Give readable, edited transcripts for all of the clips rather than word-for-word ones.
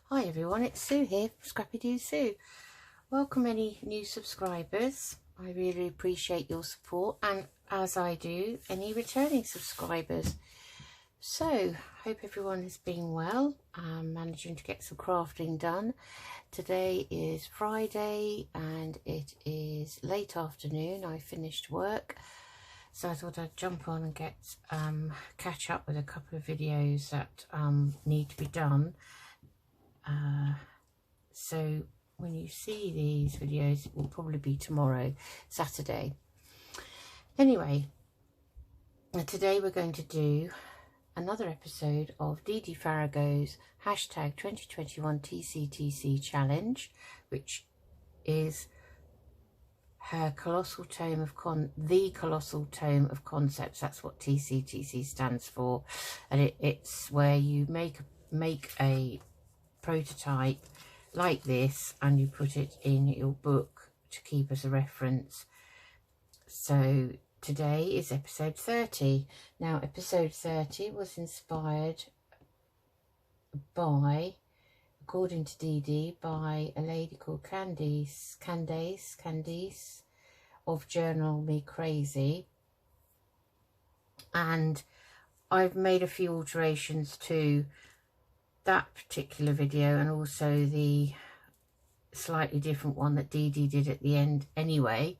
Hi everyone, it's Sue here from Scrappy Doo Sue. Welcome any new subscribers. I really appreciate your support, and as I do any returning subscribers. So, hope everyone has been well. I'm managing to get some crafting done. Today is Friday and it is late afternoon. I finished work, so I thought I'd jump on and get catch up with a couple of videos that need to be done. So when you see these videos, it will probably be tomorrow, Saturday. Anyway, today we're going to do another episode of Dee Dee Farago's hashtag 2021 TCTC challenge, which is her Collossal Tome of the Collossal Tome of Concepts. That's what TCTC stands for, and it's where you make a prototype like this and you put it in your book to keep as a reference. So today is episode 30. Now episode 30 was inspired by, according to Dee Dee, by a lady called Candice of Journal Me Crazy, and I've made a few alterations to that particular video and also the slightly different one that Dee Dee did at the end anyway.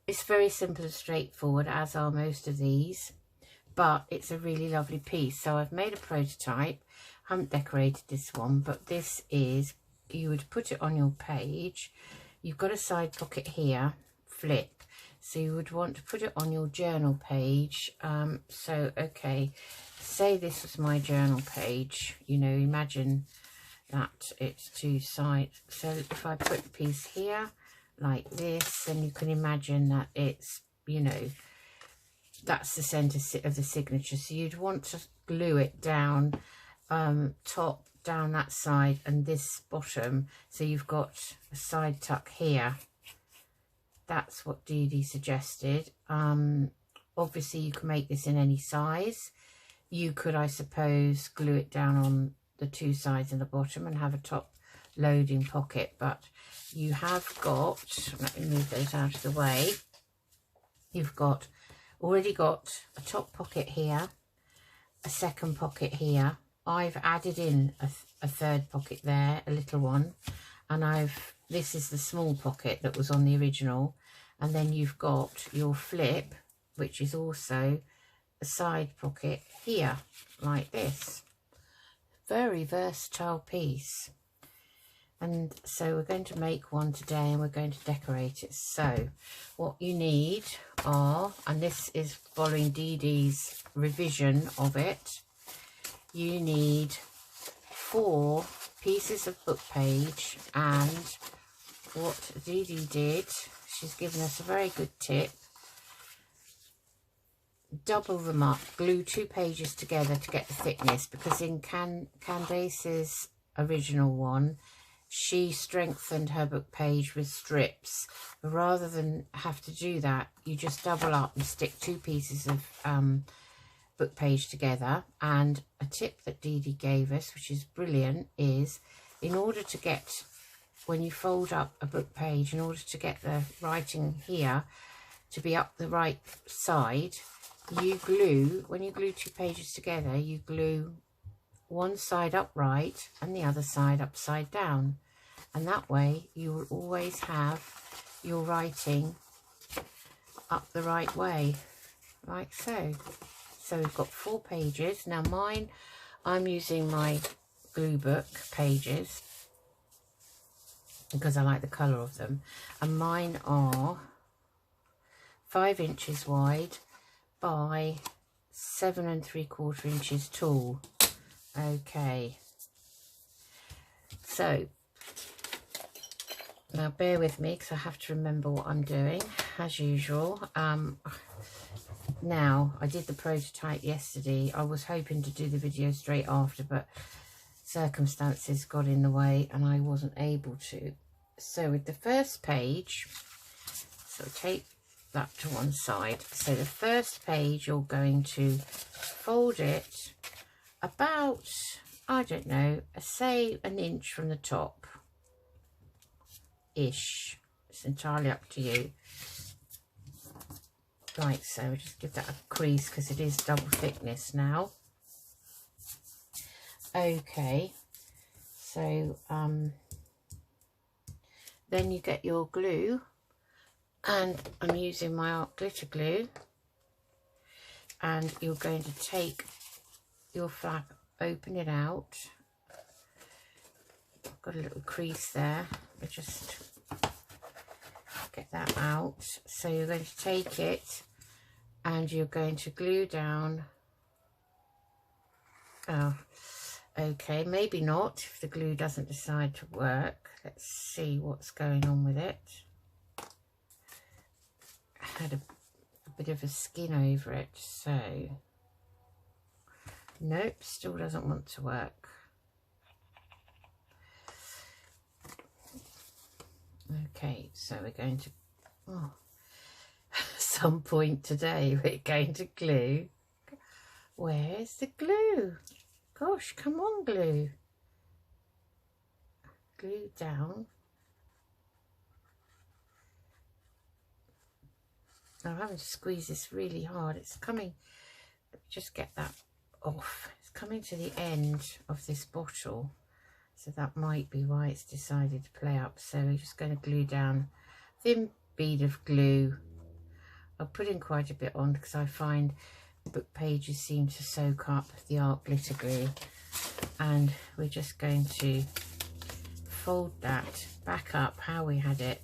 It's very simple and straightforward, as are most of these, but it's a really lovely piece. So I've made a prototype. I haven't decorated this one, but this is, you would put it on your page. You've got a side pocket here, flip, so you would want to put it on your journal page. Okay, say this was my journal page, you know, imagine that it's two sides. So if I put a piece here like this, then you can imagine that it's, you know, that's the center of the signature. So you'd want to glue it down, top down that side and this bottom, so you've got a side tuck here. That's what Dee Dee suggested. Obviously you can make this in any size. You could, I suppose, glue it down on the two sides and the bottom and have a top loading pocket, but you have got, let me move those out of the way, you've already got a top pocket here, a second pocket here. I've added in a third pocket there, a little one, and this is the small pocket that was on the original, and then you've got your flip, which is also a side pocket here like this. Very versatile piece. And so we're going to make one today and we're going to decorate it. So what you need are, and this is following Dee Dee's revision of it, you need 4 pieces of book page. And what Dee Dee did, she's given us a very good tip: double them up, glue 2 pages together to get the thickness, because in Candace's original one, she strengthened her book page with strips. But rather than have to do that, you just double up and stick 2 pieces of book page together. And a tip that Dee Dee gave us, which is brilliant, is in order to get, when you fold up a book page, in order to get the writing here to be up the right side, you glue, when you glue 2 pages together, you glue one side upright and the other side upside down, and that way you will always have your writing up the right way, like so. So we've got 4 pages. Now mine, I'm using my glue book pages because I like the colour of them, and mine are 5 inches wide by 7 3/4 inches tall. Okay, so now bear with me because I have to remember what I'm doing as usual. Now I did the prototype yesterday. I was hoping to do the video straight after, but circumstances got in the way and I wasn't able to. So with the first page, so take that to one side. So the first page, you're going to fold it about I don't know, say an inch from the top ish. It's entirely up to you. Like so, just give that a crease because it is double thickness now. Okay, so then you get your glue, and I'm using my art glitter glue, and you're going to take your flap, open it out. I've got a little crease there, but just get that out. So you're going to take it and you're going to glue down. Oh, okay, maybe not if the glue doesn't decide to work. Let's see what's going on with it. I had a bit of a skin over it, so nope, still doesn't want to work. Okay, so we're going to, some point today we're going to glue. Where's the glue? Gosh, come on, glue. Glue down. I'm having to squeeze this really hard. It's coming, let me just get that off. It's coming to the end of this bottle, so that might be why it's decided to play up. So we're just going to glue down a thin bead of glue. I'll put in quite a bit on because I find book pages seem to soak up the art glitter glue, and we're just going to fold that back up how we had it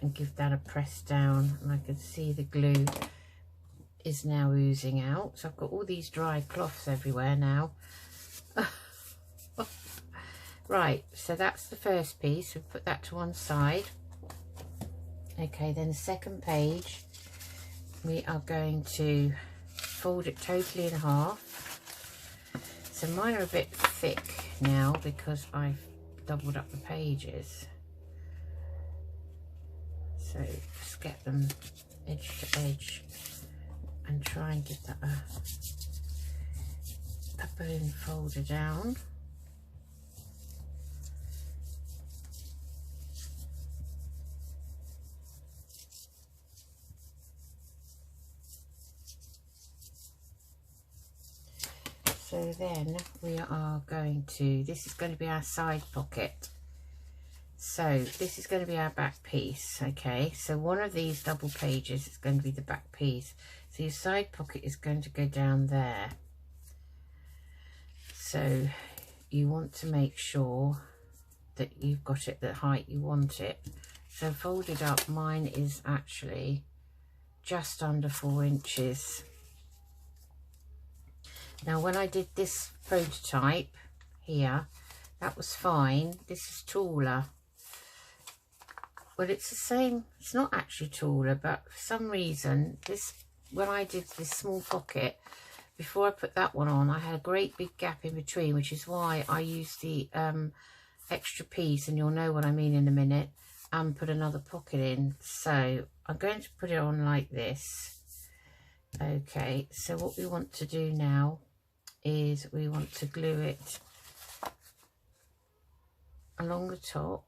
and give that a press down, and I can see the glue is now oozing out. So I've got all these dry cloths everywhere now. Right, so that's the first piece. We'll put that to one side. Okay, then the second page, we are going to fold it totally in half. So mine are a bit thick now because I've doubled up the pages. So just get them edge to edge and try and give that a bone folder down. So then we are going to, this is going to be our side pocket. So this is going to be our back piece, okay? So one of these double pages is going to be the back piece. So your side pocket is going to go down there. So you want to make sure that you've got it the height you want it. So folded up, mine is actually just under 4 inches. Now when I did this prototype here, that was fine. This is taller. Well, it's the same, it's not actually taller, but for some reason, this, when I did this small pocket, before I put that one on, I had a great big gap in between, which is why I used the extra piece, and you'll know what I mean in a minute, and put another pocket in. So I'm going to put it on like this. Okay, so what we want to do now is we want to glue it along the top.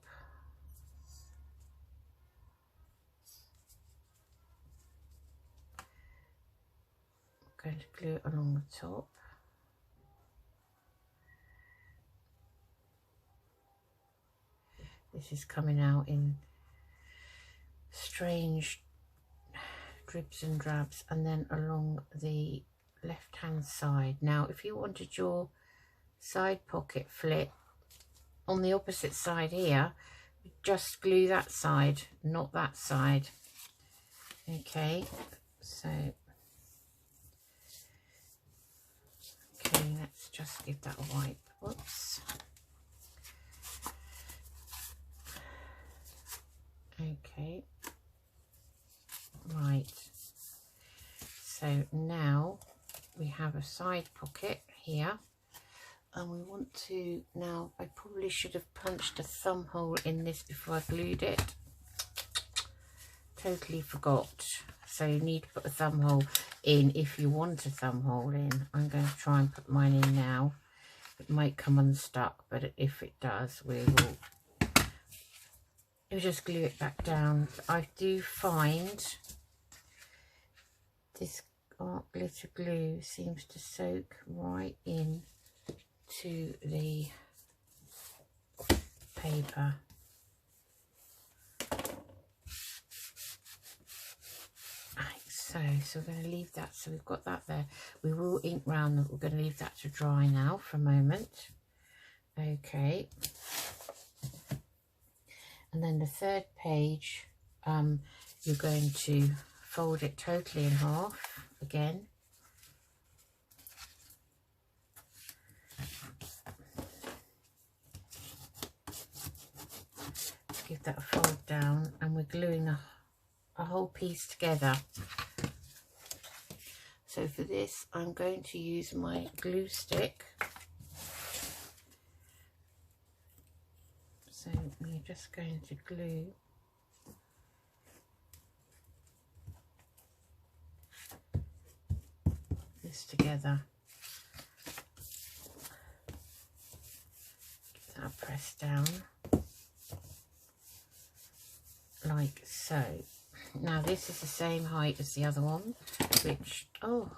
I'm going to glue it along the top. This is coming out in strange dribs and drabs, and then along the left hand side. Now if you wanted your side pocket flip on the opposite side here, just glue that side, not that side. Okay, so okay, let's just give that a wipe. Whoops. Okay, right, so now we have a side pocket here, and we want to, now I probably should have punched a thumb hole in this before I glued it. Totally forgot. So you need to put a thumb hole in if you want a thumb hole in. I'm going to try and put mine in now, It might come unstuck, but if it does, we'll just glue it back down. I do find this art glitter glue seems to soak right in to the paper. So we're going to leave that. So we've got that there. We will ink round that. We're going to leave that to dry now for a moment. Okay. And then the third page, you're going to fold it totally in half again. Give that a fold down, and we're gluing a whole piece together. So for this, I'm going to use my glue stick. So we're just going to glue this together. Get that pressed down like so. Now this is the same height as the other one, which, oh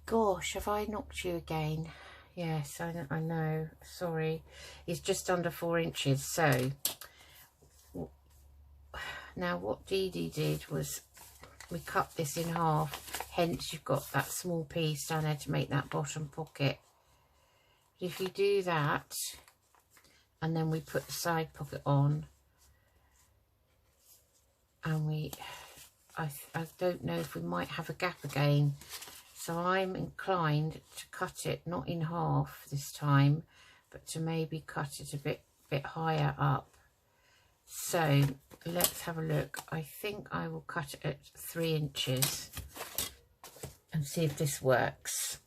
gosh, have I knocked you again? Yes, I know, sorry. It's just under 4 inches. So now what Dee Dee did was we cut this in half, hence you've got that small piece down there to make that bottom pocket. If you do that, and then we put the side pocket on, and I don't know if we might have a gap again, so I'm inclined to cut it not in half this time, but to maybe cut it a bit higher up. So let's have a look. I think I will cut it at 3 inches and see if this works.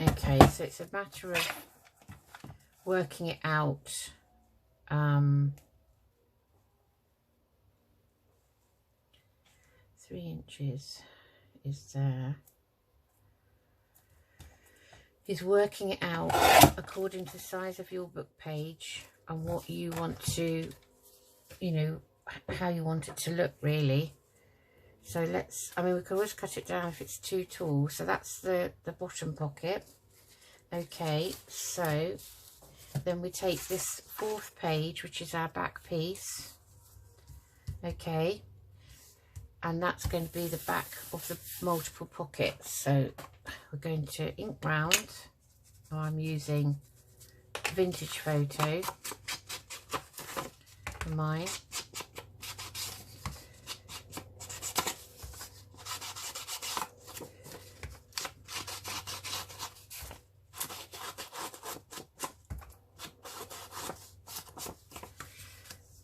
Okay, so it's a matter of working it out. 3 inches is there. Is working it out according to the size of your book page and what you want to, you know, how you want it to look really. So let's, I mean, we can always cut it down if it's too tall. So that's the bottom pocket. Okay, so then we take this 4th page, which is our back piece. Okay, and that's going to be the back of the multiple pockets. So we're going to ink round. I'm using Vintage Photo for mine.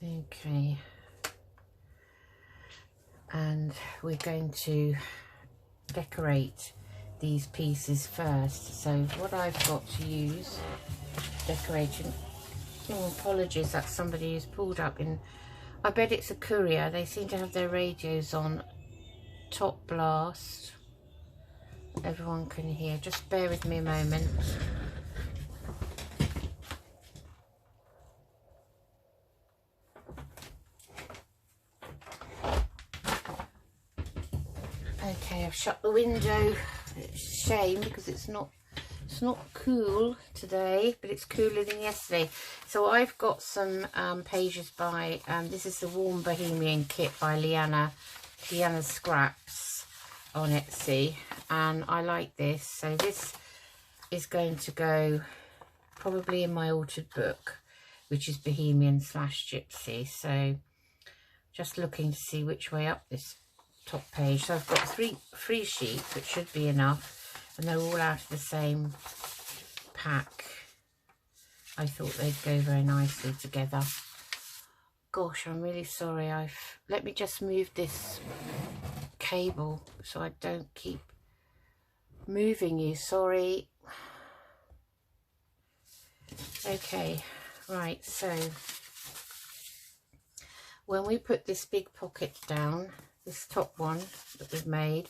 Okay, and we're going to decorate these pieces first. So what I've got to use decorating, oh, apologies, that's somebody who's pulled up in, I bet it's a courier. They seem to have their radios on top blast, everyone can hear. Just bear with me a moment. Okay, I've shut the window. It's a shame because it's not cool today, but it's cooler than yesterday. So I've got some pages by this is the Warm Bohemian kit by Leanna's Scraps on Etsy, and I like this. So this is going to go probably in my altered book, which is Bohemian / Gypsy. So just looking to see which way up this top page. So I've got three sheets, which should be enough, and they're all out of the same pack. I thought they'd go very nicely together. Gosh, I'm really sorry. Let me just move this cable so I don't keep moving you. Sorry. Okay, right, so when we put this big pocket down, this top one that we've made,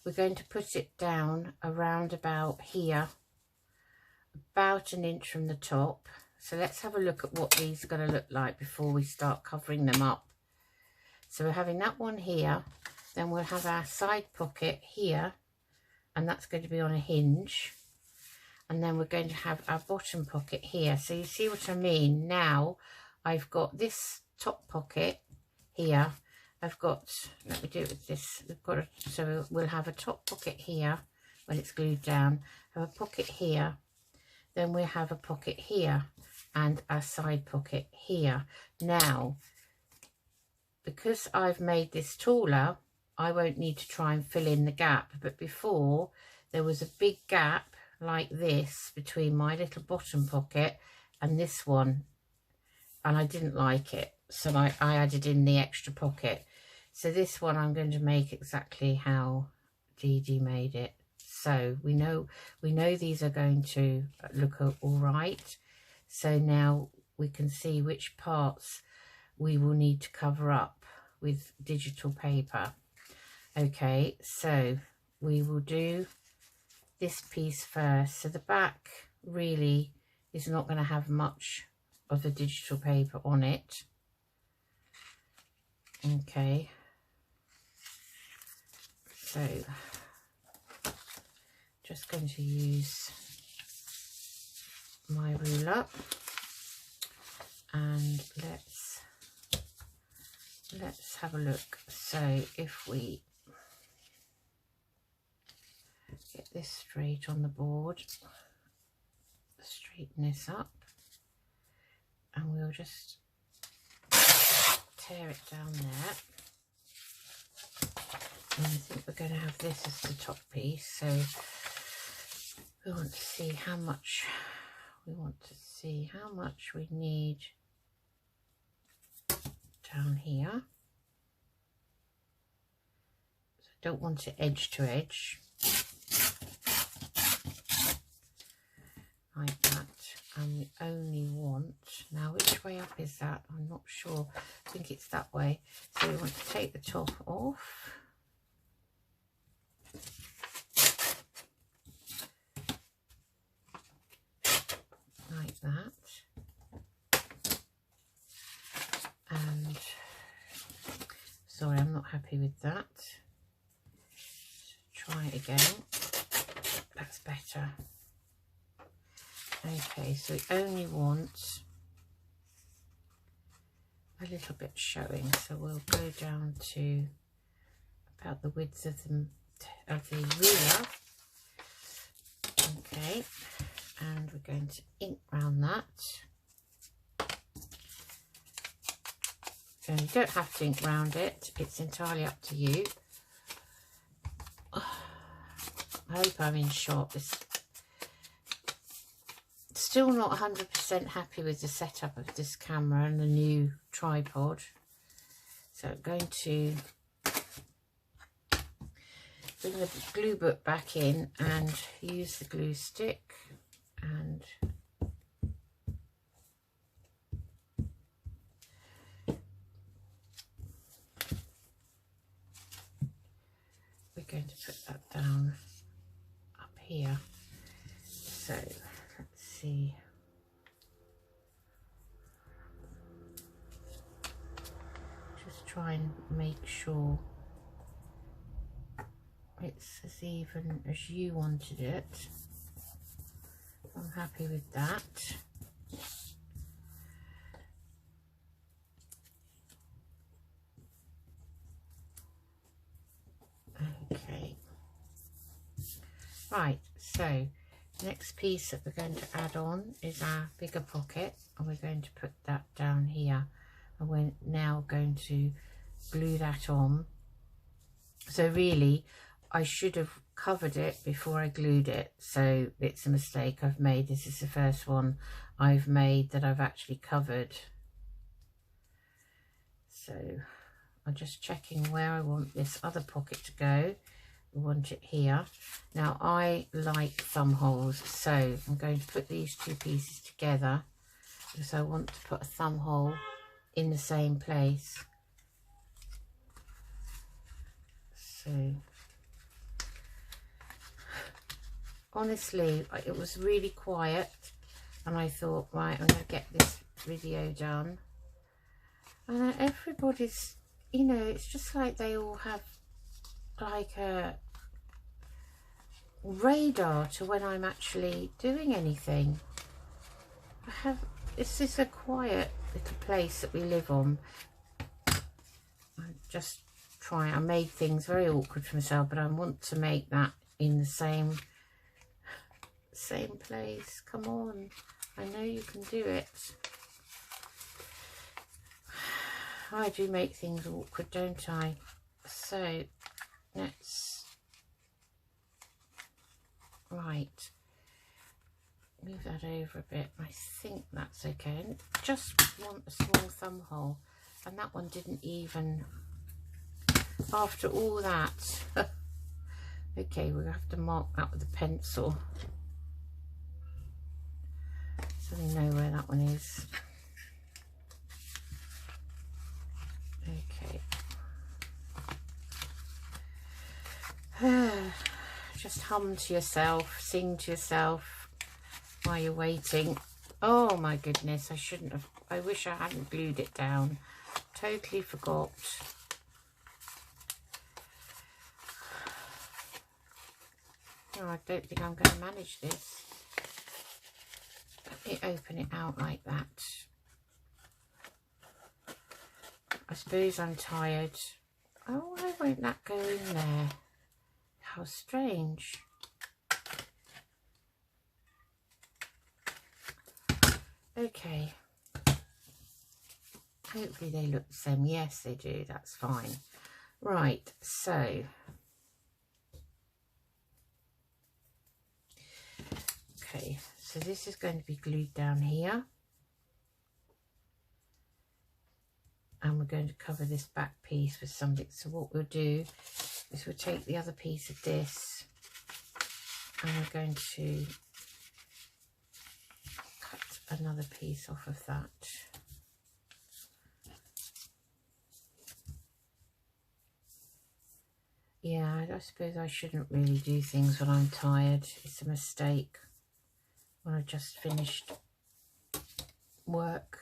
we're going to put it down around about here, about 1 inch from the top. So let's have a look at what these are going to look like before we start covering them up. So we're having that one here, then we'll have our side pocket here, and that's going to be on a hinge, and then we're going to have our bottom pocket here. So you see what I mean? Now I've got this top pocket here, I've got, let me do it with this, we've got a, so we'll have a top pocket here when it's glued down, have a pocket here, then we'll have a pocket here, and our side pocket here. Now, because I've made this taller, I won't need to try and fill in the gap, but before there was a big gap like this between my little bottom pocket and this one, and I didn't like it, so I added in the extra pocket. So this one I'm going to make exactly how Dee Dee made it. So we know these are going to look all right. So now we can see which parts we will need to cover up with digital paper. Okay, so we will do this piece first. So the back really is not going to have much of the digital paper on it. Okay, so just going to use my ruler, and let's have a look. So if we get this straight on the board, straighten this up, and we'll just tear it down there. And I think we're going to have this as the top piece, so we want to see how much we need down here. So I don't want it edge to edge like that, and we only want, now which way up is that? I'm not sure, I think it's that way. So we want to take the top off, like that, and sorry, I'm not happy with that. Try it again, that's better. Okay, so we only want a little bit showing, so we'll go down to about the width of the ruler. Okay, and we're going to ink round that. And you don't have to ink round it, it's entirely up to you. I hope I'm in shot. Still not 100% happy with the setup of this camera and the new tripod, so I'm going to bring the glue book back in and use the glue stick, and we're going to put that down up here. So let's see. Just try and make sure it's as even as you wanted it. I'm happy with that. Okay. Right, so next piece that we're going to add on is our bigger pocket, and we're going to put that down here, and we're now going to glue that on. So really I should have covered it before I glued it, so it's a mistake I've made. This is the first one I've made that I've actually covered. So I'm just checking where I want this other pocket to go. We want it here. Now I like thumb holes, so I'm going to put these two pieces together because I want to put a thumb hole in the same place. So honestly, it was really quiet, and I thought, right, I'm going to get this video done. And everybody's, you know, it's just like they all have like a radar to when I'm actually doing anything. This is a quiet little place that we live on. I made things very awkward for myself, but I want to make that in the same place. Come on, I know you can do it. I do make things awkward, don't I? So let's move that over a bit. I think that's okay. I just want a small thumb hole, and that one didn't even, after all that. Okay, we'll have to mark that with a pencil so we know where that one is. Okay. Just hum to yourself, sing to yourself while you're waiting. Oh my goodness, I shouldn't have, I wish I hadn't glued it down. Totally forgot. No, I don't think I'm going to manage this. Let me open it out like that. I suppose I'm tired. Oh, why won't that go in there? How strange. Okay. Hopefully they look the same. Yes, they do. That's fine. Right, so okay, so this is going to be glued down here, and we're going to cover this back piece with something. So what we'll do is we'll take the other piece of this, and we're going to cut another piece off of that. Yeah, I suppose I shouldn't really do things when I'm tired. It's a mistake when I've just finished work.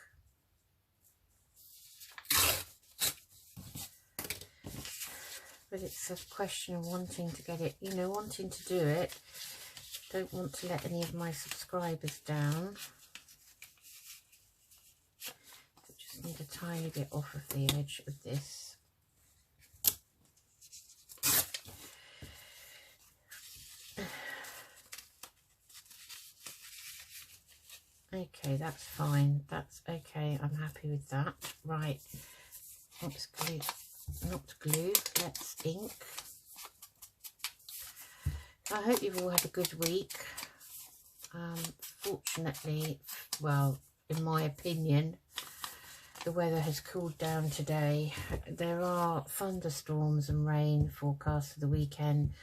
But it's a question of wanting to get it, you know, wanting to do it. Don't want to let any of my subscribers down. I just need a tiny bit off of the edge of this. Okay, that's fine. That's okay. I'm happy with that. Right. Let's glue. Not glue. Let's ink. I hope you've all had a good week. Fortunately, well, in my opinion, the weather has cooled down today. There are thunderstorms and rain forecast for the weekend,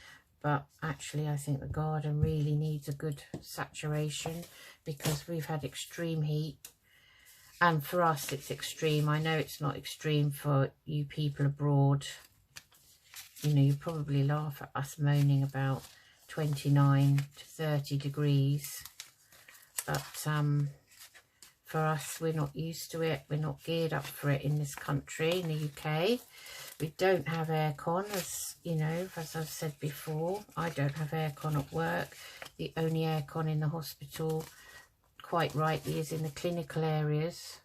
but actually I think the garden really needs a good saturation because we've had extreme heat, and for us it's extreme. I know it's not extreme for you people abroad. You know, you probably laugh at us moaning about 29 to 30 degrees, but for us, we're not used to it. We're not geared up for it in this country, in the UK. We don't have aircon, as you know, as I've said before. I don't have aircon at work. The only aircon in the hospital, quite rightly, is in the clinical areas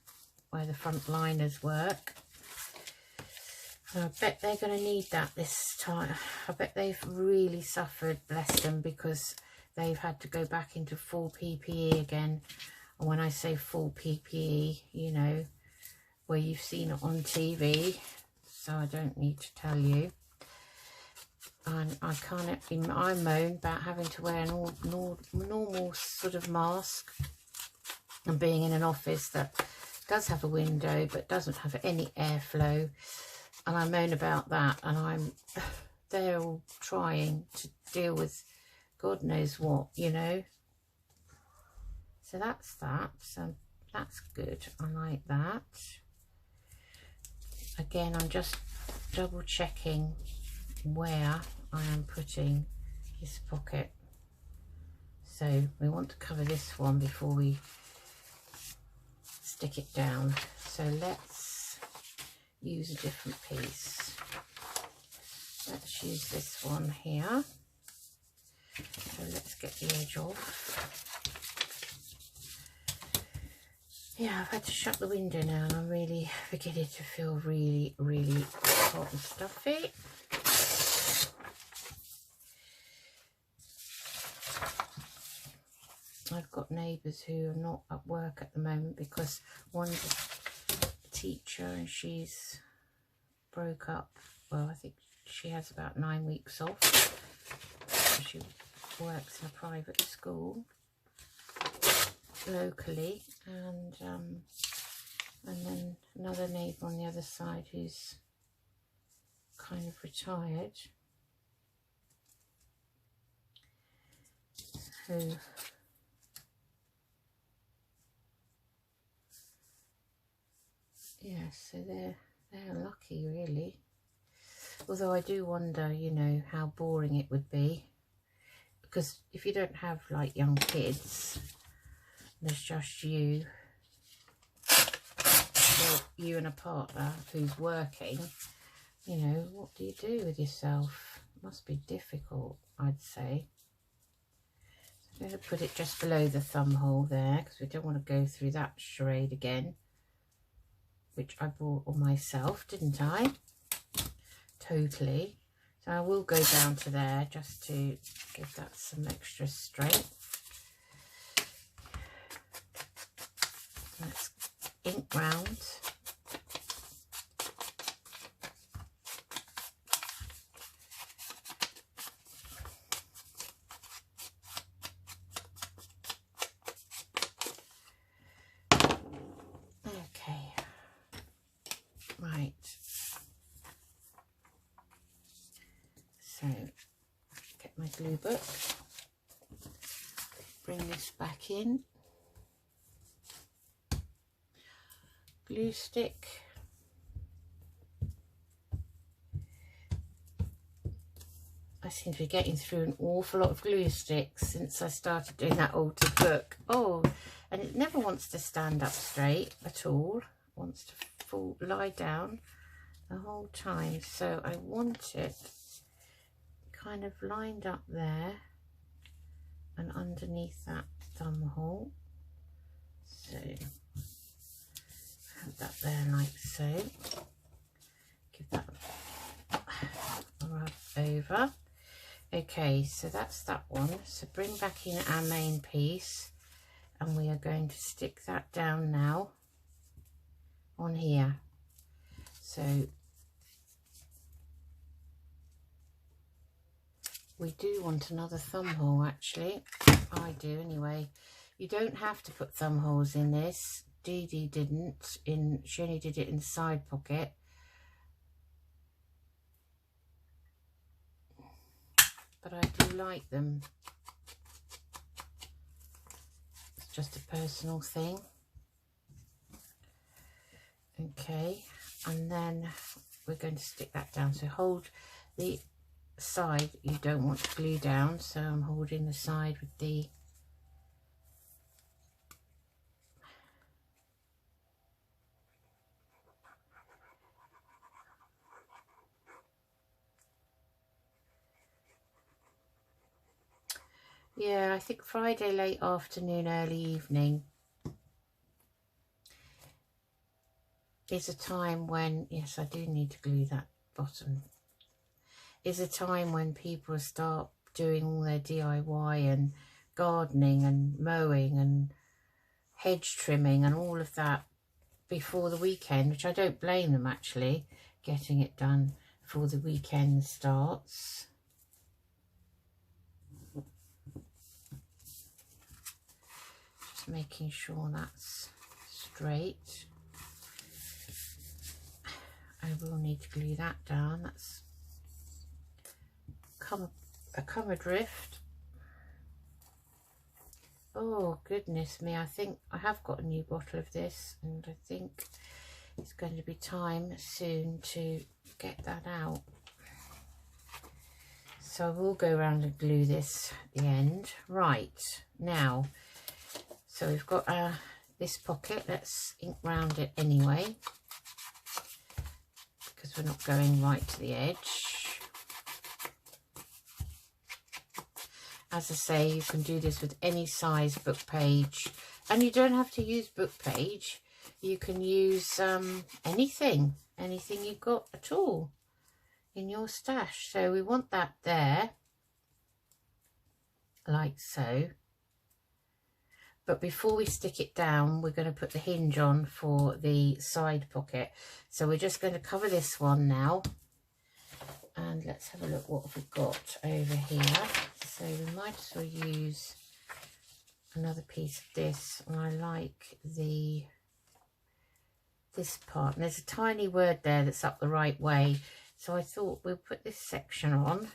where the frontliners work. And I bet they're going to need that this time. I bet they've really suffered, bless them, because they've had to go back into full PPE again. And when I say full PPE, you know, where you've seen it on TV, so I don't need to tell you. And I moan about having to wear a normal sort of mask and being in an office that does have a window but doesn't have any airflow. And I moan about that, and they're all trying to deal with God knows what, you know. So that's that. So that's good. I like that. Again, I'm just double checking where I am putting this pocket. So we want to cover this one before we stick it down. So let's use a different piece. Let's use this one here. So let's get the edge off. Yeah, I've had to shut the window now and I'm really beginning to feel really, really hot and stuffy. I've got neighbours who are not at work at the moment because one's a teacher and she's broke up. Well, I think she has about 9 weeks off. She works in a private school locally, and then another neighbour on the other side who's kind of retired, who yeah, so they're lucky really. Although I do wonder, you know, how boring it would be, because if you don't have like young kids, there's just you, or you and a partner who's working, you know, what do you do with yourself? It must be difficult, I'd say. So I'm going to put it just below the thumb hole there, because we don't want to go through that charade again, which I bought on myself, didn't I? Totally. So I will go down to there just to give that some extra strength. Let's ink round. Okay. Right. So, get my glue book, bring this back in, glue stick, I seem to be getting through an awful lot of glue sticks since I started doing that altered book. Oh, and it never wants to stand up straight at all, it wants to lie down the whole time, so I want it kind of lined up there and underneath that thumb hole. So have that there like so. Give that a rub over. Okay, so that's that one. So bring back in our main piece and we are going to stick that down now on here. So we do want another thumb hole, actually. I do anyway. You don't have to put thumb holes in this. Dee Dee didn't. She only did it in the side pocket. But I do like them. It's just a personal thing. Okay, and then we're going to stick that down. So hold the side you don't want to glue down, so I'm holding the side with the yeah, I think Friday late afternoon, early evening is a time when, yes, I do need to glue that bottom, is a time when people start doing all their DIY and gardening and mowing and hedge trimming and all of that before the weekend, which I don't blame them actually, getting it done before the weekend starts. Just making sure that's straight. I will need to glue that down. That's come adrift. Oh goodness me, I think I have got a new bottle of this and I think it's going to be time soon to get that out. So I will go around and glue this at the end. Right, now, so we've got this pocket. Let's ink round it anyway, because we're not going right to the edge. As I say, you can do this with any size book page, and you don't have to use book page. You can use anything you've got at all in your stash. So we want that there, like so. But before we stick it down, we're going to put the hinge on for the side pocket. So we're just going to cover this one now. And let's have a look what we've got over here. So we might as well use another piece of this. And I like this part. And there's a tiny word there that's up the right way. So I thought we'll put this section on.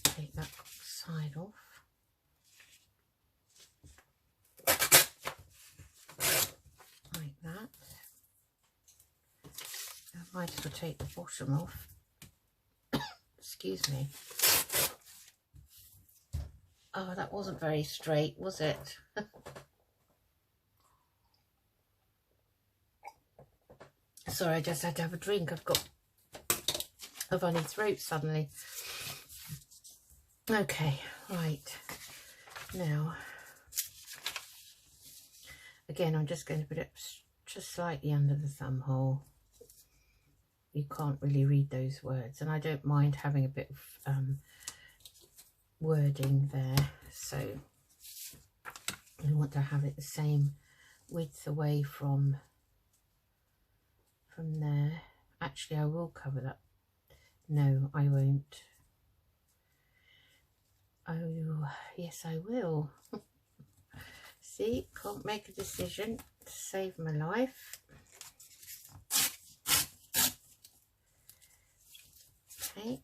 Take that side off. Like that. I might as well take the bottom off. Excuse me. Oh, that wasn't very straight, was it? Sorry, I just had to have a drink. I've got a runny throat suddenly. Okay, right. Now, again, I'm just going to put it just slightly under the thumb hole. You can't really read those words, and I don't mind having a bit of wording there, so I want to have it the same width away from there. Actually, I will cover that. No, I won't. Oh, yes, I will. See, can't make a decision to save my life. Okay.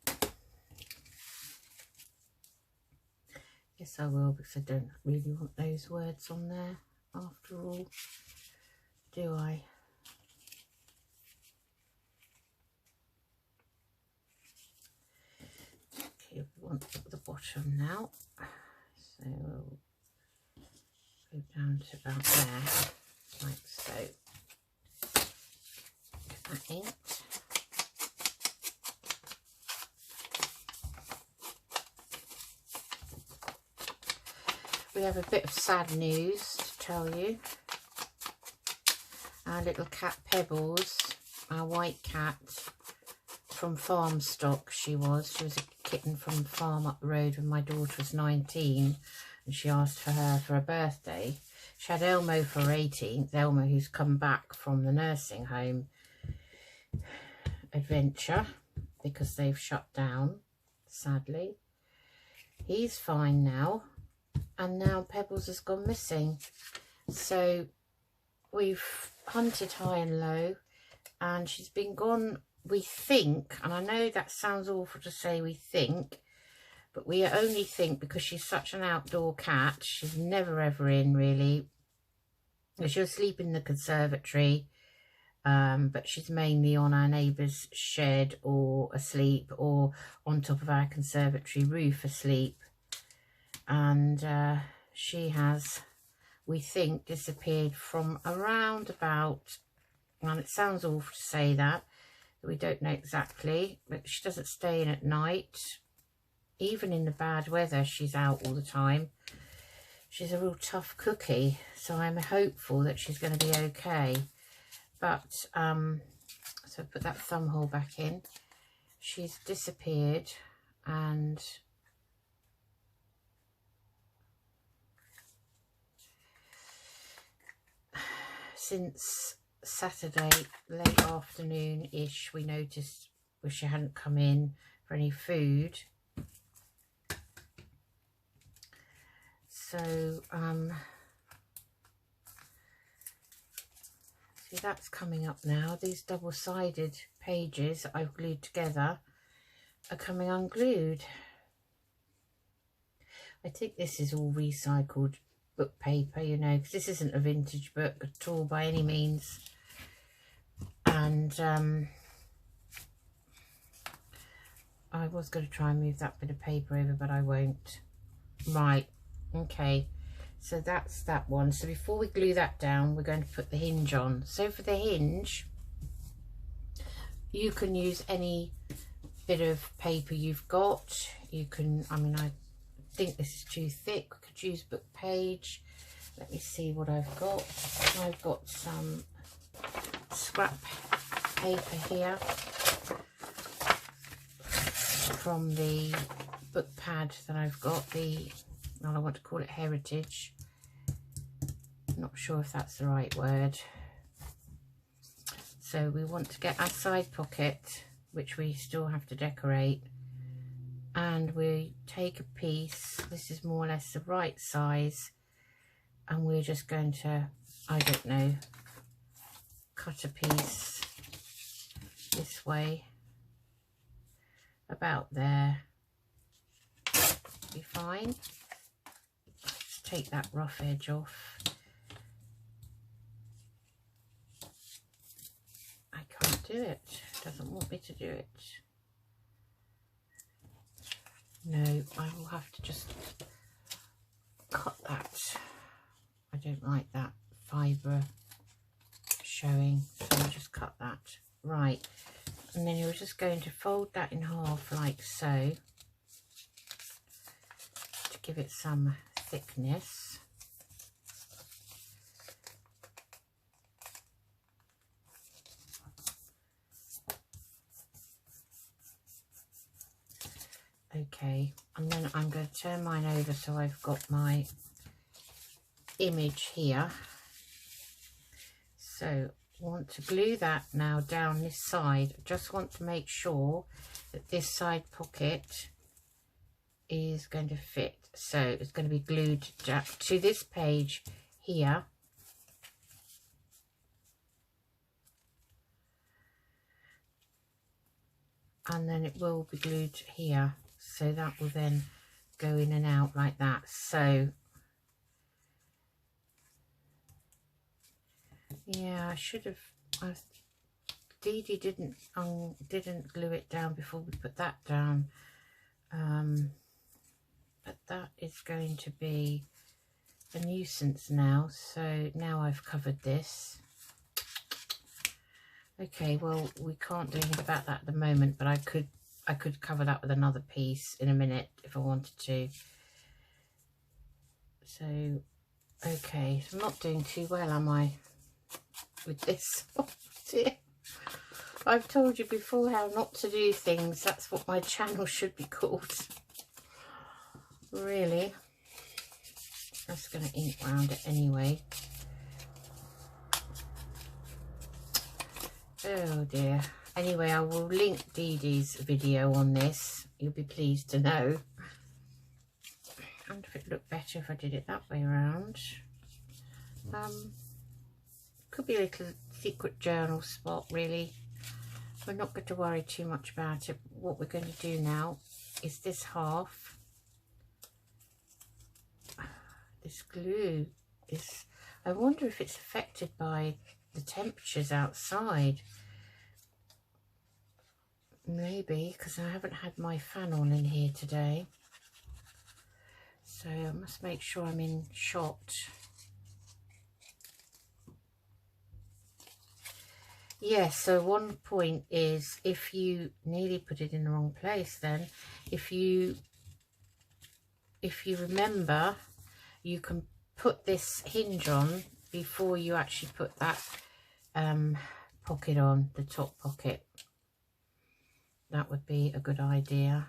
Yes, I will, because I don't really want those words on there after all, do I? Okay, we want the bottom now, so we'll go down to about there, like so. Get that inked. We have a bit of sad news to tell you. Our little cat Pebbles, our white cat from farm stock, she was a kitten from the farm up the road when my daughter was 19, and she asked for her for her birthday. She had Elmo for her 18th, Elmo who's come back from the nursing home adventure because they've shut down, sadly. He's fine now. And now Pebbles has gone missing. So we've hunted high and low, and she's been gone, we think, and I know that sounds awful to say we think, but we only think because she's such an outdoor cat. She's never ever in, really. She'll sleep in the conservatory, but she's mainly on our neighbour's shed or asleep, or on top of our conservatory roof asleep. And she has, we think, disappeared from around about, and it sounds awful to say that, we don't know exactly, but she doesn't stay in at night. Even in the bad weather, she's out all the time. She's a real tough cookie, so I'm hopeful that she's going to be okay. But, so put that thumb hole back in. She's disappeared, and since Saturday late afternoon-ish, we noticed where she hadn't come in for any food. So see, that's coming up now. These double-sided pages that I've glued together are coming unglued. I think this is all recycled book paper, you know, because this isn't a vintage book at all by any means. And I was going to try and move that bit of paper over, but I won't. Right, okay, so that's that one. So before we glue that down, we're going to put the hinge on. So for the hinge, you can use any bit of paper you've got. You can, I mean, I think this is too thick. We could use book page. Let me see what I've got. I've got some scrap paper here from the book pad that I've got, well, I want to call it Heritage. Not sure if that's the right word. So we want to get our side pocket, which we still have to decorate, and we take a piece, this is more or less the right size, and we're just going to, I don't know, cut a piece this way, about there, be fine. Let's take that rough edge off. I can't do it, doesn't want me to do it. No, I will have to just cut that. I don't like that fibre showing, so I'll just cut that. Right, and then you're just going to fold that in half like so to give it some thickness. Okay, and then I'm going to turn mine over so I've got my image here. So I want to glue that now down this side. I just want to make sure that this side pocket is going to fit. So it's going to be glued to this page here. And then it will be glued here. So that will then go in and out like that. So yeah, I should have. Dee Dee didn't glue it down before we put that down. But that is going to be a nuisance now. So now I've covered this. Okay, well, we can't do anything about that at the moment, but I could cover that with another piece in a minute if I wanted to. So, okay, so I'm not doing too well, am I, with this? Oh dear. I've told you before how not to do things. That's what my channel should be called. Really. I'm just going to ink around it anyway. Oh dear. Anyway, I will link Dee Dee's video on this. You'll be pleased to know. I wonder if it'd look better if I did it that way around. Could be a little secret journal spot, really. We're not going to worry too much about it. What we're going to do now is this half. This glue is, I wonder if it's affected by the temperatures outside. Maybe, because I haven't had my fan on in here today. So I must make sure I'm in shot. Yes, so one point is, if you nearly put it in the wrong place, then if you remember, you can put this hinge on before you actually put that pocket on, the top pocket. That would be a good idea.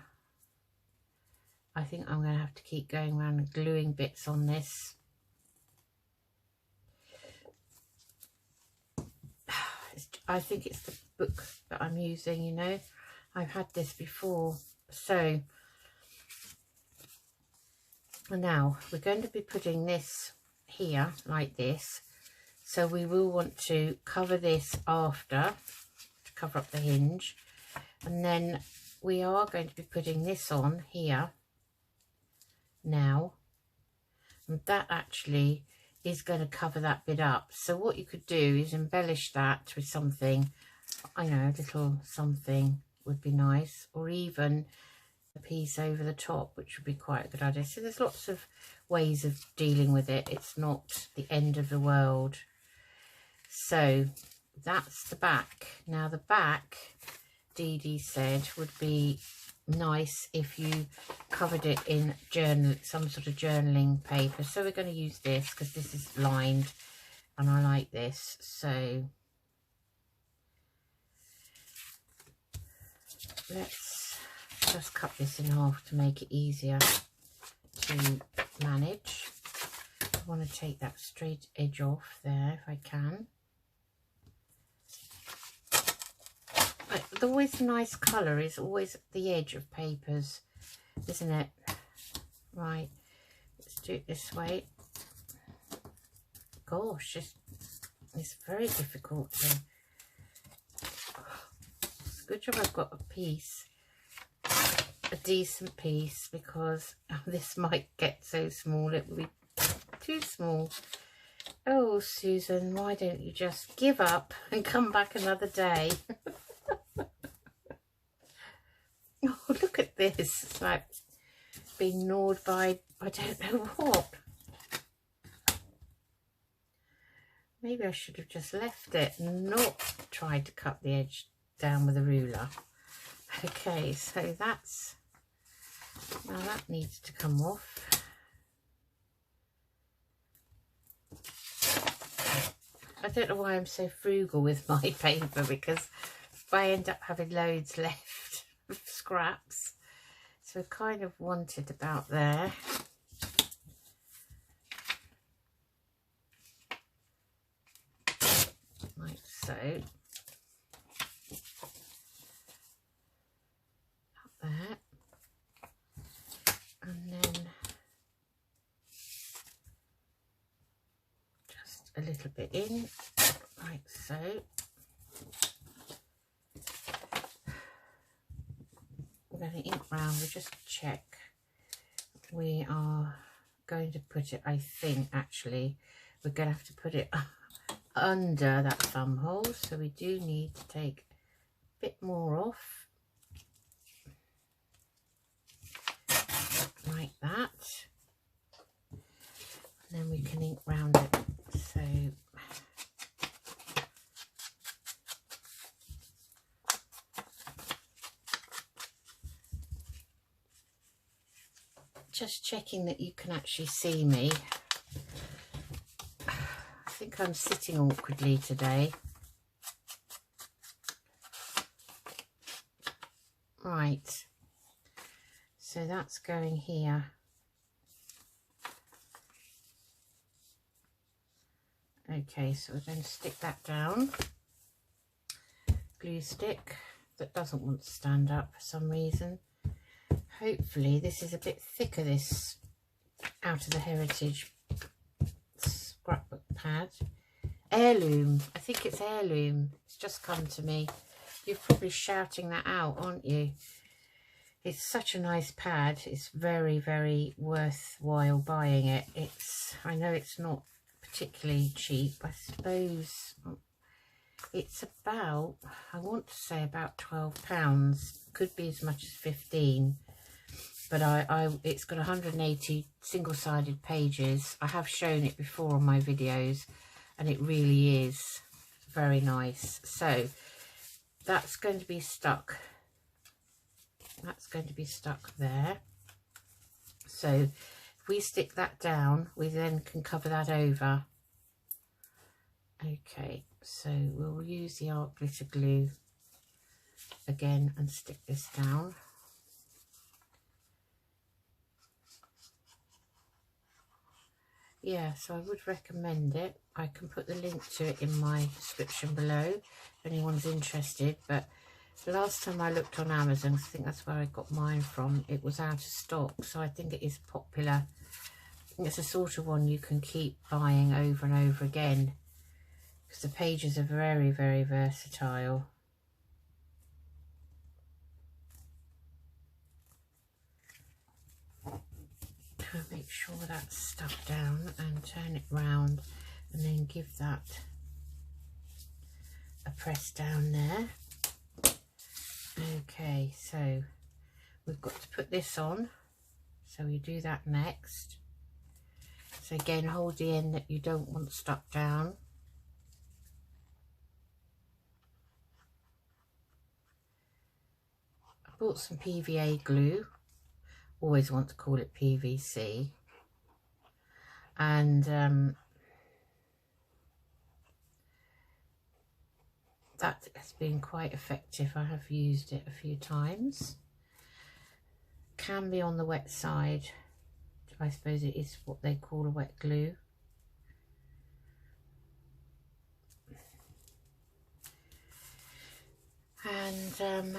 I think I'm going to have to keep going around and gluing bits on this. I think it's the book that I'm using, you know. I've had this before. So now we're going to be putting this here like this. So we will want to cover this after, to cover up the hinge. And then we are going to be putting this on here now, and that actually is going to cover that bit up. So what you could do is embellish that with something, I know, a little something would be nice, or even a piece over the top, which would be quite a good idea. So there's lots of ways of dealing with it. It's not the end of the world. So that's the back. Now the back, Dee Dee said, would be nice if you covered it in some sort of journaling paper. So we're going to use this because this is lined and I like this. So let's just cut this in half to make it easier to manage. I want to take that straight edge off there if I can. Always a nice colour is always at the edge of papers, isn't it? Right, let's do it this way. Gosh, it's very difficult to... It's a good job I've got a decent piece, because this might get so small it will be too small. Oh, Susan, why don't you just give up and come back another day? Oh, look at this. It's like being gnawed by I don't know what. Maybe I should have just left it and not tried to cut the edge down with a ruler. Okay, so that's... Now that needs to come off. I don't know why I'm so frugal with my paper, because I end up having loads left of scraps. So I kind of want it about there. Like so. Up there. And then just a little bit in, like so. We're going to ink round, we'll just check. We are going to put it, I think actually, we're going to have to put it under that thumb hole, so we do need to take a bit more off. Like that, and then we can ink round it. So just checking that you can actually see me. I think I'm sitting awkwardly today. Right. So that's going here. Okay, so we're going to stick that down. Glue stick that doesn't want to stand up for some reason. Hopefully this is a bit thicker, this Out of the Heritage scrapbook pad. Heirloom, I think it's heirloom. It's just come to me. You're probably shouting that out, aren't you? It's such a nice pad. It's very, very worthwhile buying it. I know it's not particularly cheap. I suppose it's about, I want to say about £12. Could be as much as 15. But it's got 180 single-sided pages. I have shown it before on my videos, and it really is very nice. So that's going to be stuck. That's going to be stuck there. So if we stick that down, we then can cover that over. Okay, so we'll use the art glitter glue again and stick this down. Yeah, so I would recommend it. I can put the link to it in my description below if anyone's interested, but the last time I looked on Amazon, I think that's where I got mine from, it was out of stock, so I think it is popular. It's a sort of one you can keep buying over and over again, because the pages are very, very versatile. make sure that's stuck down and turn it round and then give that a press down there. Okay, so we've got to put this on, so we do that next. So again, hold the end that you don't want stuck down. I bought some PVA glue, always want to call it PVC, and that has been quite effective. I have used it a few times. Can be on the wet side. I suppose it is what they call a wet glue. And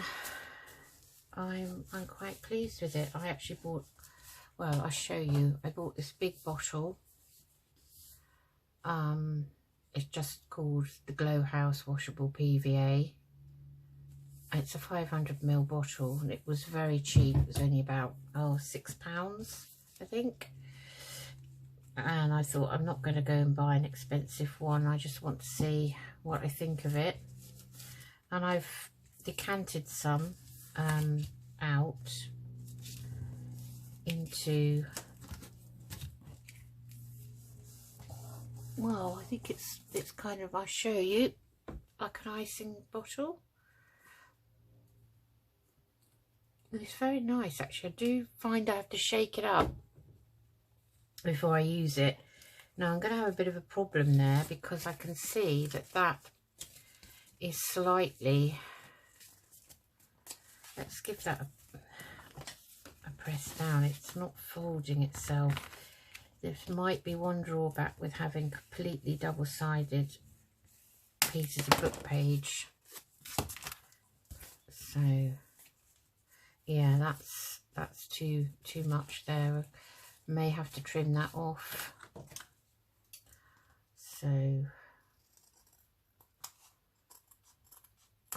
I'm quite pleased with it. I actually bought, well, I'll show you. I bought this big bottle. It's just called the Glow House Washable PVA. It's a 500ml bottle and it was very cheap. It was only about £6, I think. And I thought, I'm not going to go and buy an expensive one. I just want to see what I think of it. And I've decanted some out into, well, I think it's kind of, I'll show you, like an icing bottle. It's very nice actually. I do find I have to shake it up before I use it. Now I'm going to have a bit of a problem there because I can see that that is slightly, let's give that a press down. It's not folding itself. This might be one drawback with having completely double-sided pieces of book page. So yeah, that's too much there. May have to trim that off. So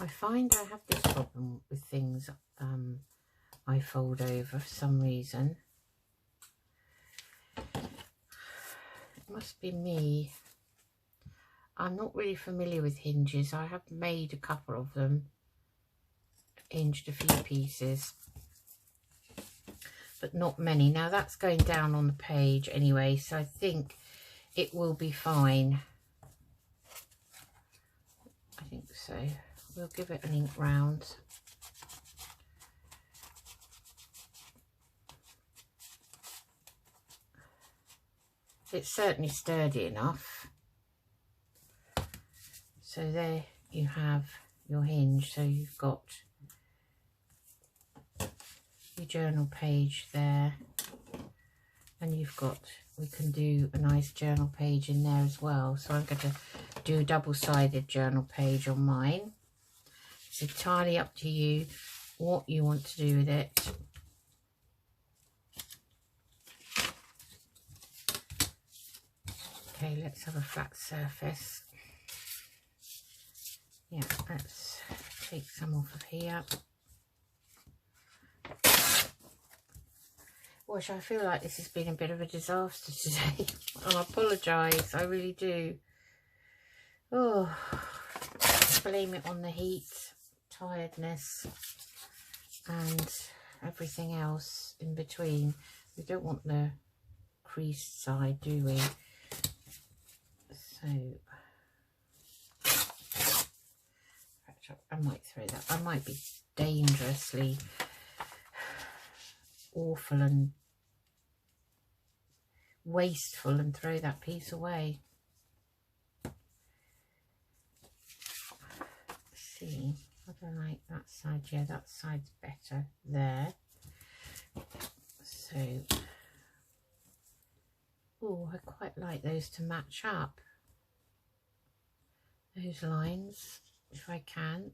I find I have this problem with things I fold over for some reason. It must be me. I'm not really familiar with hinges. I have made a couple of them, hinged a few pieces, but not many. Now that's going down on the page anyway, so I think it will be fine. I think so. We'll give it an ink round. It's certainly sturdy enough. So there you have your hinge. So you've got your journal page there, and you've got, we can do a nice journal page in there as well. So I'm going to do a double-sided journal page on mine. It's entirely up to you what you want to do with it. Okay, let's have a flat surface. Yeah, let's take some off of here. Gosh, I feel like this has been a bit of a disaster today. I apologise, I really do. Oh, blame it on the heat, tiredness, and everything else in between. We don't want the creased side, do we? So, I might throw that. I might be dangerously awful and wasteful and throw that piece away. Let's see, I don't like that side. Yeah, that side's better there. So, oh, I quite like those to match up, those lines, if I can.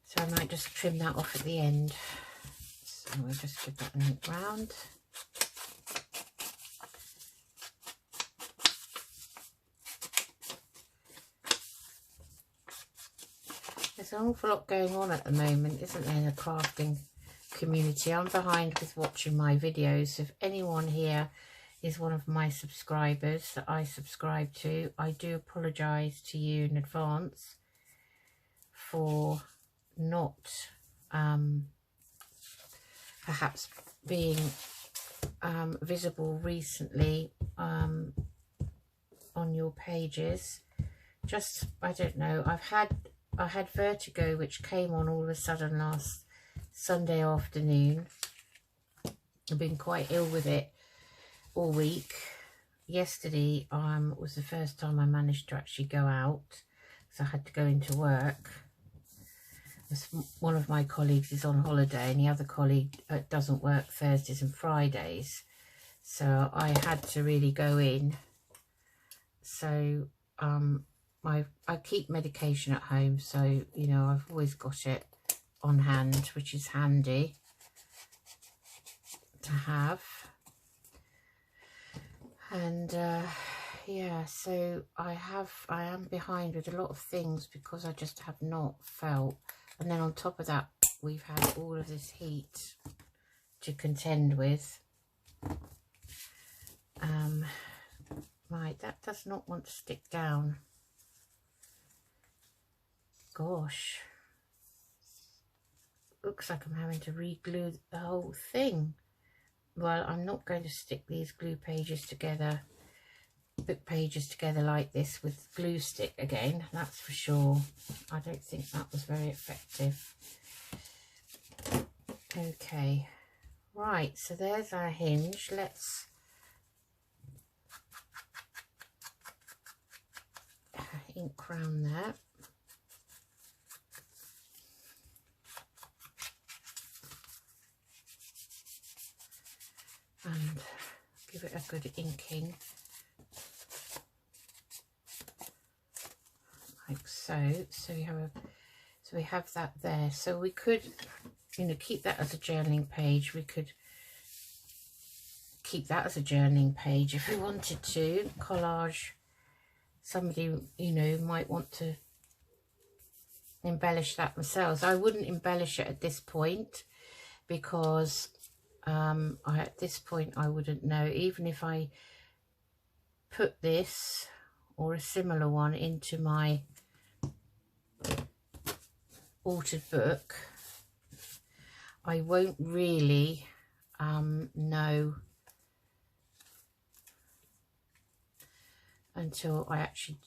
So I might just trim that off at the end. So we'll just give that an ink round. There's an awful lot going on at the moment, isn't there, in the crafting community. I'm behind with watching my videos. If anyone here is one of my subscribers that I subscribe to, I do apologise to you in advance for not perhaps being visible recently on your pages. Just, I don't know, I had vertigo, which came on all of a sudden last Sunday afternoon. I've been quite ill with it all week. Yesterday was the first time I managed to actually go out, so I had to go into work. One of my colleagues is on holiday and the other colleague doesn't work Thursdays and Fridays, so I had to really go in. So I keep medication at home, so you know, I've always got it on hand, which is handy to have. And yeah, so I am behind with a lot of things because I just have not felt. And then on top of that, we've had all of this heat to contend with. Right, that does not want to stick down. Gosh. Looks like I'm having to re-glue the whole thing. Well, I'm not going to stick these book pages together like this with glue stick again, that's for sure. I don't think that was very effective. Okay, right, so there's our hinge. Let's ink round that. And give it a good inking, like so. So we have that there. So we could, you know, keep that as a journaling page. We could keep that as a journaling page if we wanted to. Collage. Somebody, you know, might want to embellish that themselves. I wouldn't embellish it at this point because at this point I wouldn't know. Even if I put this or a similar one into my altered book, I won't really know until I actually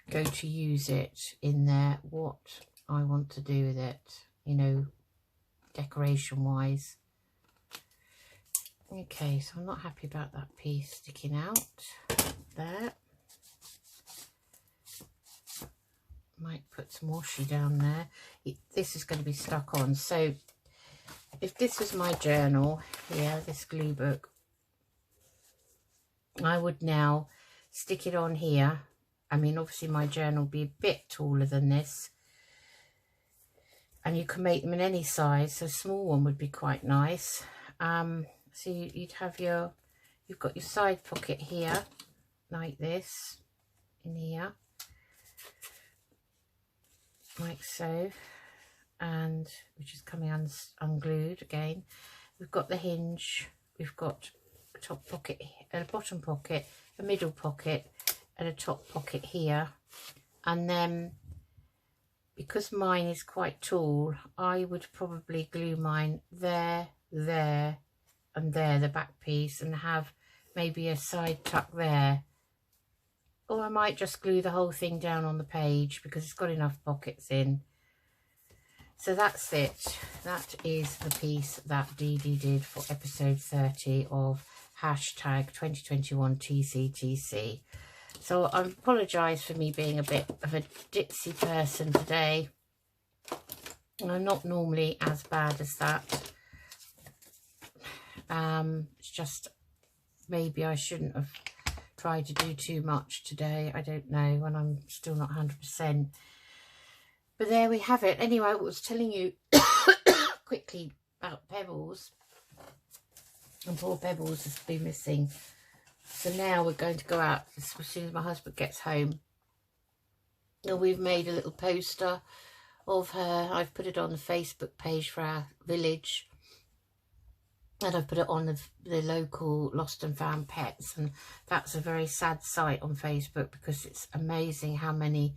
go to use it in there what I want to do with it, you know, decoration wise. Okay, so I'm not happy about that piece sticking out there. Might put some washi down there. This is going to be stuck on. So if this was my journal here, this glue book, I would now stick it on here. I mean, obviously my journal will be a bit taller than this. And you can make them in any size. So a small one would be quite nice. So you'd have you've got your side pocket here, like this, in here, like so, and which is coming unglued again. We've got the hinge, we've got a top pocket, a bottom pocket, a middle pocket, and a top pocket here. And then, because mine is quite tall, I would probably glue mine there, there, and there, the back piece, and have maybe a side tuck there. Or I might just glue the whole thing down on the page because it's got enough pockets in. So that's it. That is the piece that Dee Dee did for episode 30 of hashtag 2021 TCTC. So I apologise for me being a bit of a ditzy person today. I'm not normally as bad as that. It's just maybe I shouldn't have tried to do too much today. I don't know, when I'm still not 100%. But there we have it. Anyway, I was telling you quickly about Pebbles. And poor Pebbles has been missing. So now we're going to go out as soon as my husband gets home. And we've made a little poster of her. I've put it on the Facebook page for our village. and I've put it on the local Lost and Found Pets, and that's a very sad sight on Facebook, because it's amazing how many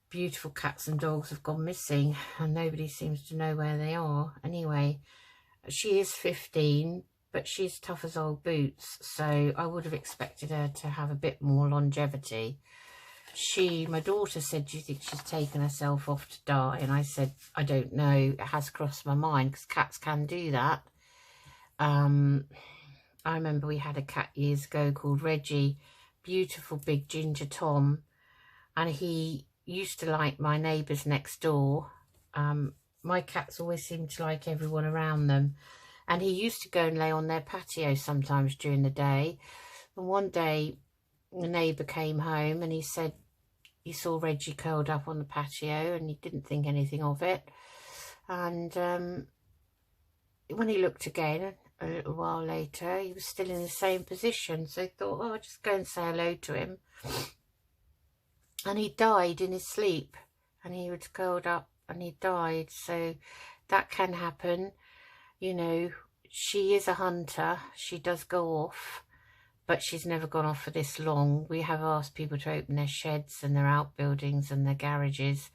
beautiful cats and dogs have gone missing and nobody seems to know where they are. Anyway, she is 15, but she's tough as old boots, so I would have expected her to have a bit more longevity. My daughter said, do you think she's taken herself off to die? And I said, I don't know. It has crossed my mind, because cats can do that. I remember we had a cat years ago called Reggie, beautiful big ginger Tom, and he used to like my neighbours next door. My cats always seem to like everyone around them, and he used to go and lay on their patio sometimes during the day. And one day the neighbour came home and he said he saw Reggie curled up on the patio and he didn't think anything of it. And when he looked again a little while later, he was still in the same position, so he thought, oh, I'll just go and say hello to him. And he died in his sleep, and he was curled up and he died. So that can happen. You know, she is a hunter. She does go off, but she's never gone off for this long. We have asked people to open their sheds and their outbuildings and their garages,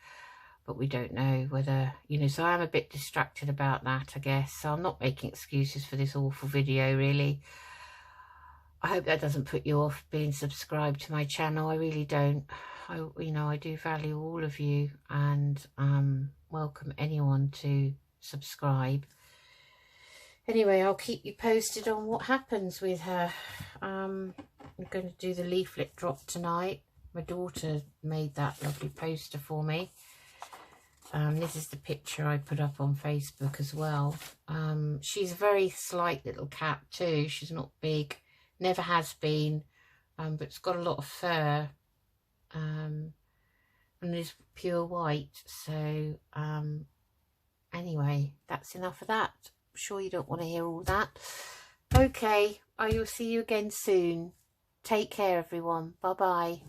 but we don't know whether, you know, so I'm a bit distracted about that, I guess. So I'm not making excuses for this awful video, really. I hope that doesn't put you off being subscribed to my channel. I really don't. I do value all of you, and welcome anyone to subscribe. Anyway, I'll keep you posted on what happens with her. I'm going to do the leaflet drop tonight. My daughter made that lovely poster for me. This is the picture I put up on Facebook as well. She's a very slight little cat too. She's not big, never has been, but it's got a lot of fur, and is pure white. So anyway, that's enough of that. I'm sure you don't want to hear all that. Okay, I will see you again soon. Take care, everyone. Bye bye.